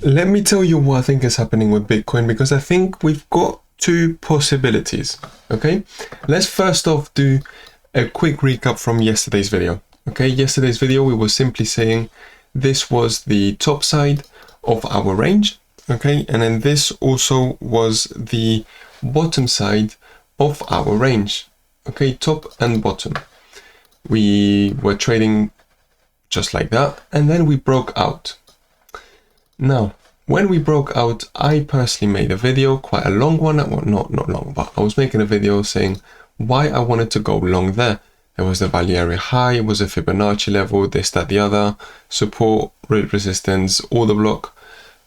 Let me tell you what I think is happening with Bitcoin, because I think we've got two possibilities. Okay, let's first off do a quick recap from yesterday's video. Okay, yesterday's video we were simply saying this was the top side of our range. Okay, and then this also was the bottom side of our range. Okay, top and bottom. We were trading just like that, and then we broke out. Now, when we broke out, I personally made a video, quite a long one, well, not long, but I was making a video saying why I wanted to go long there. There was the value area high, it was a Fibonacci level, this, that, the other, support, resistance, order block,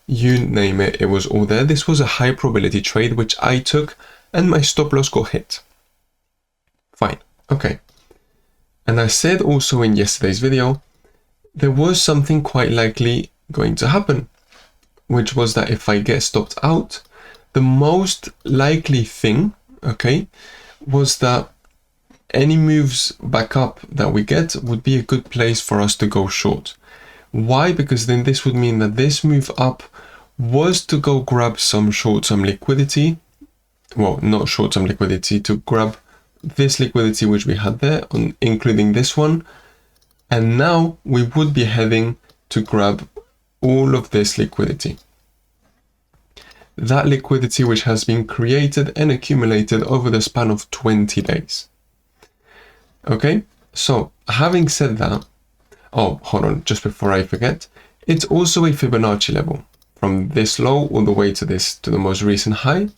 you name it, it was all there. This was a high probability trade, which I took, and my stop loss got hit. Fine, okay. And I said also in yesterday's video, there was something quite likely going to happen, which was that if I get stopped out, the most likely thing, okay, was that any moves back up that we get would be a good place for us to go short. Why? Because then this would mean that this move up was to go grab some short-term liquidity. Well, not short-term liquidity, to grab this liquidity which we had there, including this one. And now we would be heading to grab all of this liquidity. That liquidity which has been created and accumulated over the span of 20 days. Okay, so having said that, oh, hold on, just before I forget, it's also a Fibonacci level from this low all the way to the most recent high.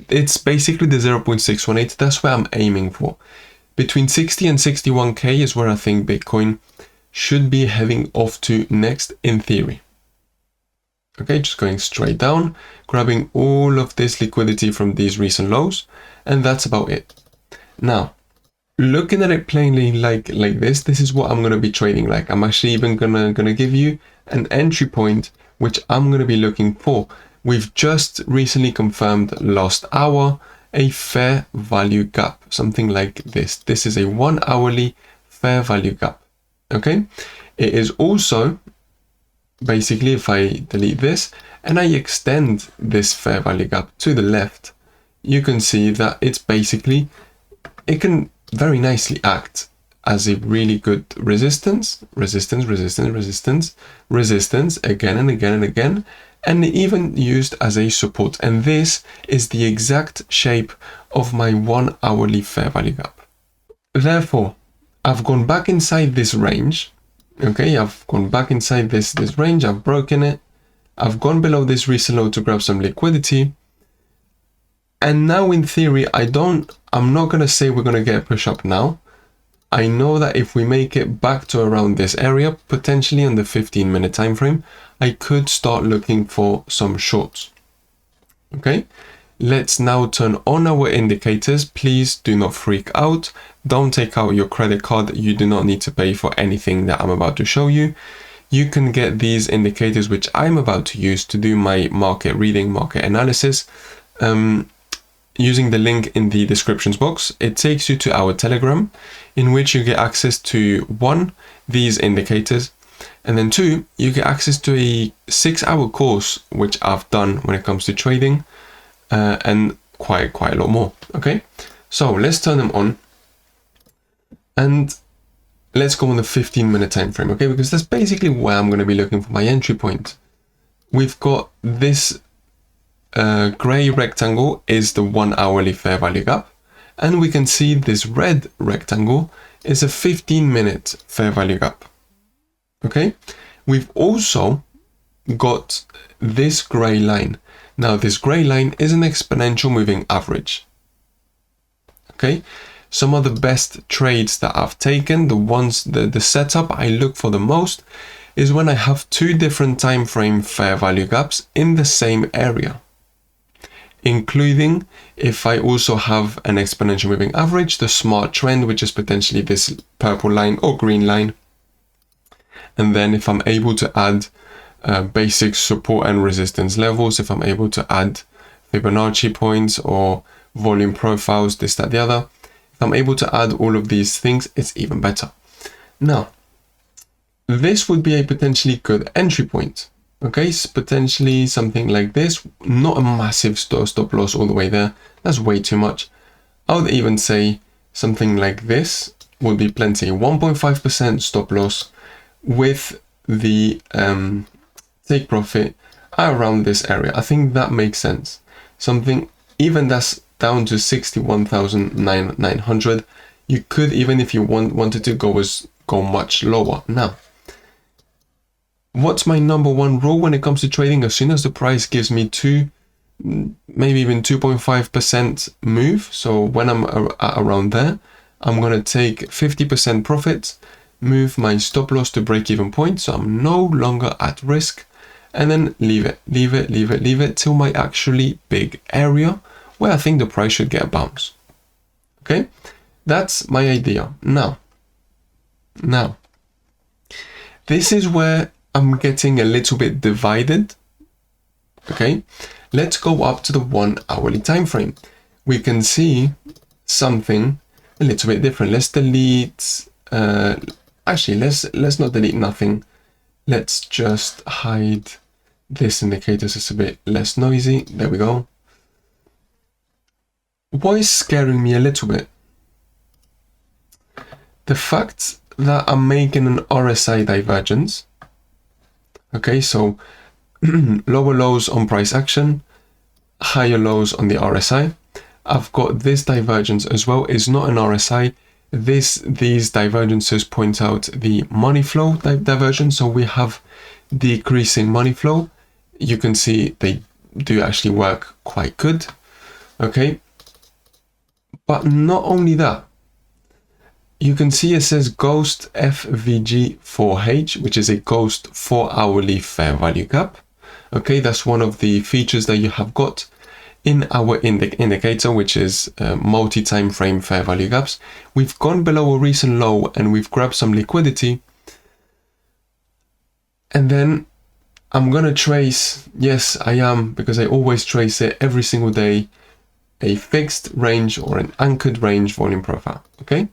It's basically the 0.618. That's where I'm aiming for. Between 60 and 61k is where I think Bitcoin should be heading off to next in theory. Okay, just going straight down, grabbing all of this liquidity from these recent lows, and that's about it. Now, looking at it plainly like this is what I'm going to be trading like. I'm actually even gonna give you an entry point which I'm going to be looking for. We've just recently confirmed last hour a fair value gap, something like this. This is a 1 hourly fair value gap. Okay, it is also basically, if I delete this and I extend this fair value gap to the left, you can see that it's basically, it can very nicely act as a really good resistance again and again and again, and even used as a support. And this is the exact shape of my 1 hourly fair value gap. Therefore, I've gone back inside this range. Okay, I've gone back inside this range, I've broken it, I've gone below this recent low to grab some liquidity, and now in theory I'm not going to say we're going to get a push up now. I know that if we make it back to around this area, potentially on the 15-minute time frame, I could start looking for some shorts. Okay, let's now turn on our indicators. Please do not freak out. Don't take out your credit card. You do not need to pay for anything that I'm about to show you. You can get these indicators which I'm about to use to do my market reading, market analysis, using the link in the descriptions box. It takes you to our Telegram, in which you get access to 1, these indicators, and then 2, you get access to a 6-hour course which I've done when it comes to trading, and quite a lot more. Okay, so let's turn them on and let's go on the 15-minute time frame. Okay, because that's basically where I'm going to be looking for my entry point. We've got this gray rectangle is the 1 hourly fair value gap, and we can see this red rectangle is a 15-minute fair value gap. Okay, we've also got this gray line. Now this gray line is an exponential moving average. Okay, some of the best trades that I've taken, the setup I look for the most, is when I have 2 different time frame fair value gaps in the same area, including if I also have an exponential moving average, the smart trend, which is potentially this purple line or green line. And then if I'm able to add basic support and resistance levels, if I'm able to add Fibonacci points or volume profiles, this, that, the other, if I'm able to add all of these things, it's even better. Now, this would be a potentially good entry point. Okay, so potentially something like this, not a massive stop loss all the way there. That's way too much. I would even say something like this would be plenty. 1.5% stop loss with the take profit around this area. I think that makes sense. Something even that's down to 61,900. You could, even if you wanted to go much lower. Now, what's my number one rule when it comes to trading? As soon as the price gives me maybe even 2.5% move, so when I'm around there, I'm going to take 50% profits, move my stop loss to break even point, so I'm no longer at risk, and then leave it till my actually big area where I think the price should get a bounce. Okay, that's my idea. Now, this is where I'm getting a little bit divided. Okay, let's go up to the 1 hourly time frame. We can see something a little bit different. Let's delete. Actually, let's not delete nothing. Let's just hide this indicator so it's a bit less noisy. There we go. What is scaring me a little bit? The fact that I'm making an RSI divergence. Okay, so lower lows on price action, higher lows on the RSI. I've got this divergence as well. It's not an RSI. These divergences point out the money flow divergence. So we have decreasing money flow. You can see they do actually work quite good. Okay, but not only that. You can see it says Ghost FVG4H, which is a Ghost 4-hourly fair value gap. Okay, that's one of the features that you have got in our indicator, which is multi-time frame fair value gaps. We've gone below a recent low and we've grabbed some liquidity. And then I'm going to trace, yes, I am, because I always trace it every single day, a fixed range or an anchored range volume profile. Okay.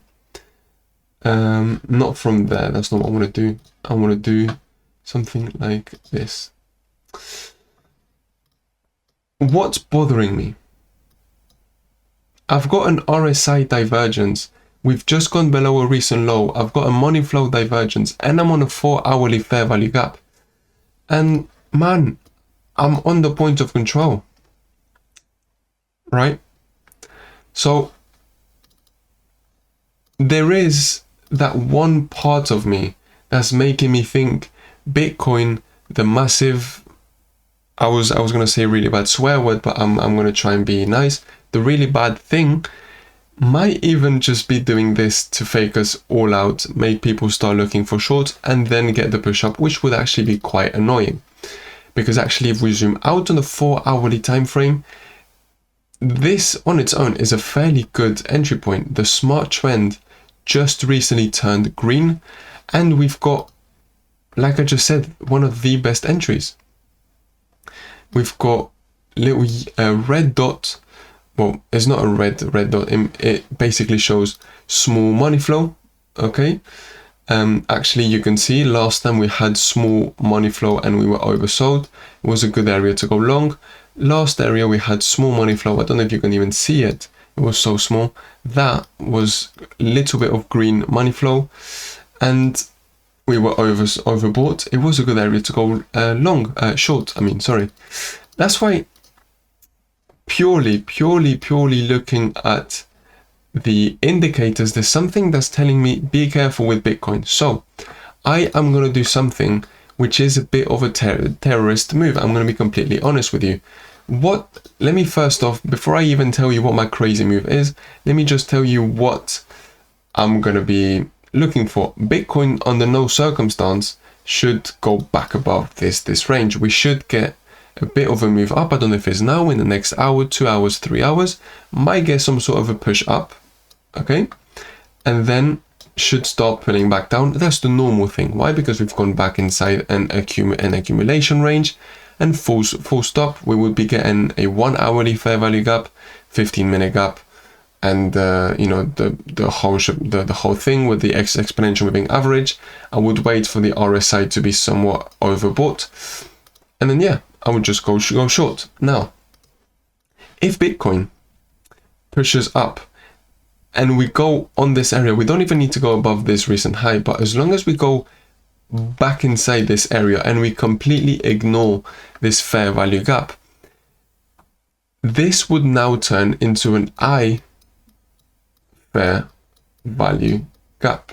Not from there, that's not what I want to do. I want to do something like this. What's bothering me? I've got an RSI divergence. We've just gone below a recent low. I've got a money flow divergence and I'm on a 4-hourly fair value gap. And man, I'm on the point of control, right? So there is that one part of me that's making me think Bitcoin, the massive, I was going to say a really bad swear word, but I'm going to try and be nice. The really bad thing might even just be doing this to fake us all out, make people start looking for shorts and then get the push up, which would actually be quite annoying. Because actually, if we zoom out on the 4-hourly time frame, this on its own is a fairly good entry point. The smart trend just recently turned green and we've got, like I just said, one of the best entries. We've got little red dot. Well, it's not a red dot. It basically shows small money flow. Okay. Actually, you can see last time we had small money flow and we were oversold. It was a good area to go long. Last area we had small money flow. I don't know if you can even see it. It was so small. That was a little bit of green money flow and we were overbought. It was a good area to go short. Sorry. That's why purely looking at the indicators, there's something that's telling me be careful with Bitcoin. So I am going to do something which is a bit of a terrorist move. I'm going to be completely honest with you. Let me first off, before I even tell you what my crazy move is, let me just tell you what I'm going to be looking for. Bitcoin under no circumstance should go back above this range. We should get a bit of a move up. I don't know if it's now, in the next hour, 2 hours, 3 hours, might get some sort of a push up. Okay. And then should start pulling back down. That's the normal thing. Why? Because we've gone back inside an accumulation range. And full stop, we would be getting a 1-hourly fair value gap, 15-minute gap, and the whole thing with the exponential moving average. I would wait for the RSI to be somewhat overbought, And then, yeah, I would just go short. Now, if Bitcoin pushes up and we go on this area, we don't even need to go above this recent high, but as long as we go back inside this area and we completely ignore this fair value gap, this would now turn into an I fair value gap,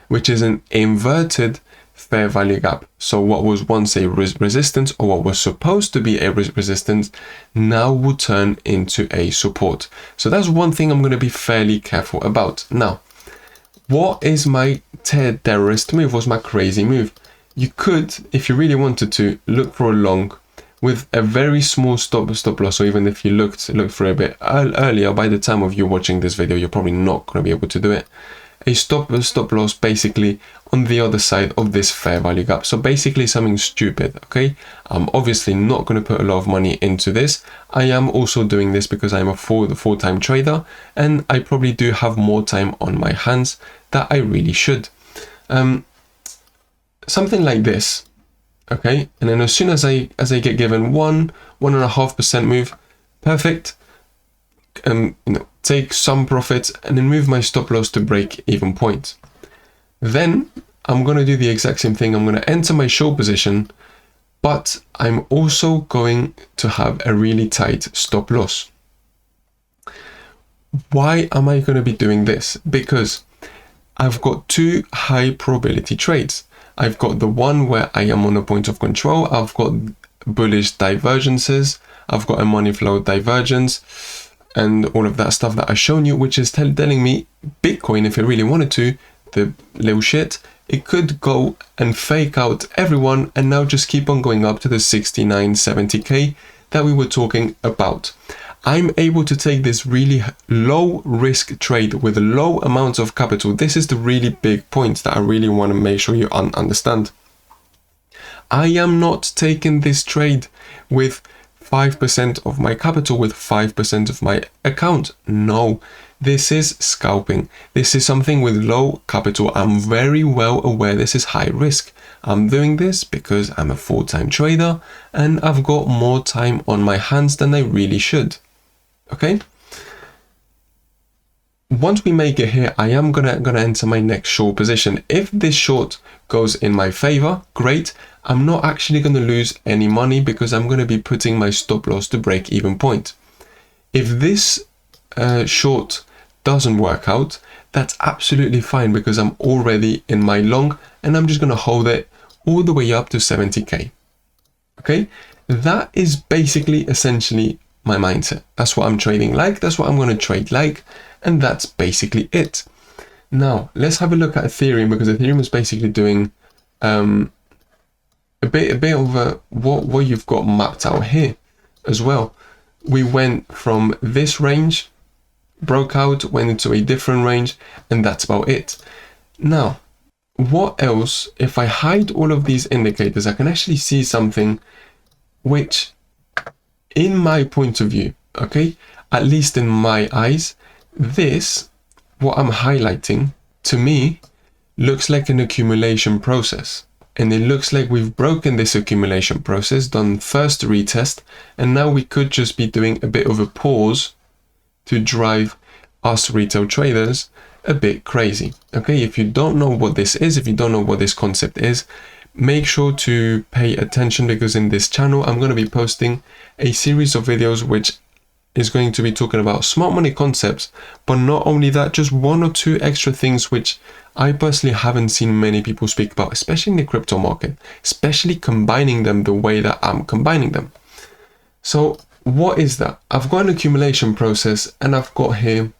which is an inverted fair value gap. So what was once a resistance, or what was supposed to be a resistance, now will turn into a support. So that's one thing I'm going to be fairly careful about. Now, what is my terrorist move? What's my crazy move? You could, if you really wanted to, look for a long with a very small stop loss, or even if you looked for a bit earlier, by the time of you watching this video, you're probably not going to be able to do it. A stop loss basically on the other side of this fair value gap. So basically something stupid, okay? I'm obviously not going to put a lot of money into this. I am also doing this because I'm a full-time trader, and I probably do have more time on my hands that I really should. Something like this, okay? And then as soon as I get given 1.5% move, perfect. Take some profits and then move my stop loss to break even point. Then I'm going to do the exact same thing. I'm going to enter my short position, but I'm also going to have a really tight stop loss. Why am I going to be doing this? Because I've got two high probability trades. I've got the one where I am on a point of control. I've got bullish divergences. I've got a money flow divergence and all of that stuff that I've shown you, which is telling me Bitcoin, if it really wanted to, the little shit, it could go and fake out everyone and now just keep on going up to the 69, 70k that we were talking about. I'm able to take this really low risk trade with low amounts of capital. This is the really big point that I really want to make sure you understand. I am not taking this trade with 5% of my capital, with 5% of my account. No, this is scalping. This is something with low capital. I'm very well aware this is high risk. I'm doing this because I'm a full-time trader and I've got more time on my hands than I really should. Okay? Once we make it here, I am gonna enter my next short position. If this short goes in my favor, great. I'm not actually going to lose any money because I'm going to be putting my stop loss to break even point. If this short doesn't work out, that's absolutely fine because I'm already in my long and I'm just going to hold it all the way up to 70k. Okay, that is basically essentially my mindset. That's what I'm trading like. That's what I'm going to trade like. And that's basically it. Now, let's have a look at Ethereum, because Ethereum is basically doing a bit of what you've got mapped out here as well. We went from this range, broke out, went into a different range, and that's about it. Now, what else? If I hide all of these indicators, I can actually see something which, in my point of view, okay, at least in my eyes, this, what I'm highlighting, to me, looks like an accumulation process. And it looks like we've broken this accumulation process, done first retest, and now we could just be doing a bit of a pause to drive us retail traders a bit crazy. Okay, if you don't know what this is, if you don't know what this concept is, make sure to pay attention, because in this channel, I'm going to be posting a series of videos which is going to be talking about smart money concepts, but not only that, just one or two extra things which I personally haven't seen many people speak about, especially in the crypto market, especially combining them the way that I'm combining them. So what is that? I've got an accumulation process and I've got here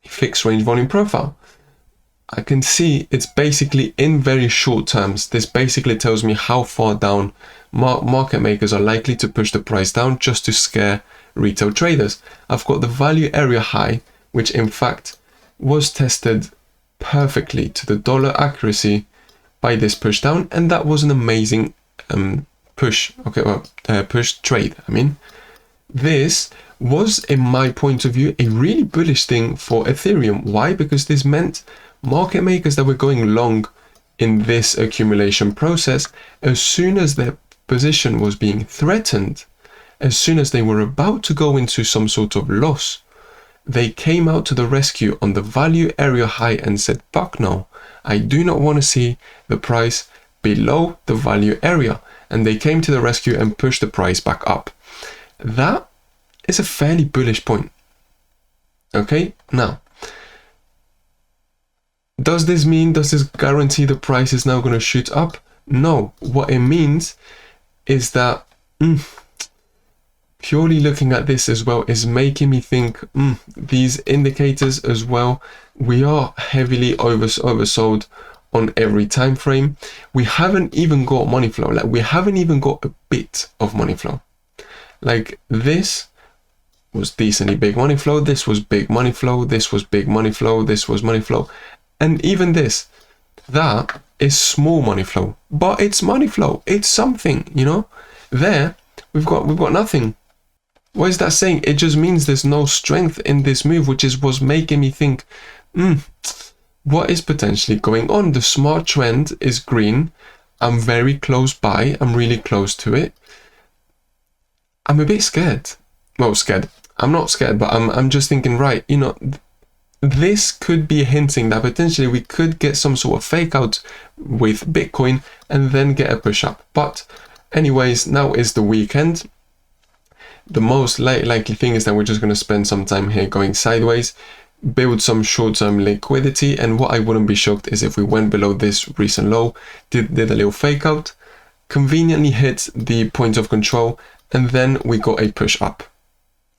a fixed range volume profile. I can see it's basically in very short terms. This basically tells me how far down market makers are likely to push the price down just to scare retail traders. I've got the value area high, which in fact was tested perfectly to the dollar accuracy by this push down, and that was an amazing push trade. I mean, this was, in my point of view, a really bullish thing for Ethereum. Why? Because this meant market makers that were going long in this accumulation process, as soon as their position was being threatened, as soon as they were about to go into some sort of loss, they came out to the rescue on the value area high and said, fuck no, I do not want to see the price below the value area. And they came to the rescue and pushed the price back up. That is a fairly bullish point. Okay, now, does this guarantee the price is now going to shoot up? No, what it means is that purely looking at this as well is making me think these indicators as well, we are heavily oversold on every time frame. We haven't even got money flow. Like, we haven't even got a bit of money flow. Like, this was decently big money flow, this was big money flow, this was big money flow, this was money flow, and even this, that is small money flow, but it's money flow, it's something, you know. There we've got nothing. What is that saying? It just means there's no strength in this move, which was making me think, what is potentially going on? The smart trend is green. I'm very close by. I'm really close to it. I'm a bit scared. Well, scared. I'm not scared, but I'm just thinking, right, you know, this could be hinting that potentially we could get some sort of fake out with Bitcoin and then get a push up. But anyways, now is the weekend. The most likely thing is that we're just going to spend some time here going sideways, build some short-term liquidity, and what I wouldn't be shocked is if we went below this recent low, did a little fake out, conveniently hit the point of control, and then we got a push up.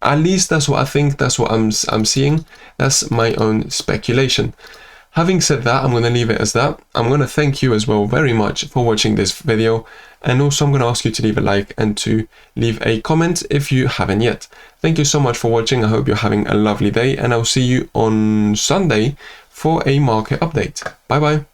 At least that's what I think, that's what I'm seeing. That's my own speculation. Having said that, I'm going to leave it as that. I'm going to thank you as well very much for watching this video. And also I'm going to ask you to leave a like and to leave a comment if you haven't yet. Thank you so much for watching. I hope you're having a lovely day, and I'll see you on Sunday for a market update. Bye bye.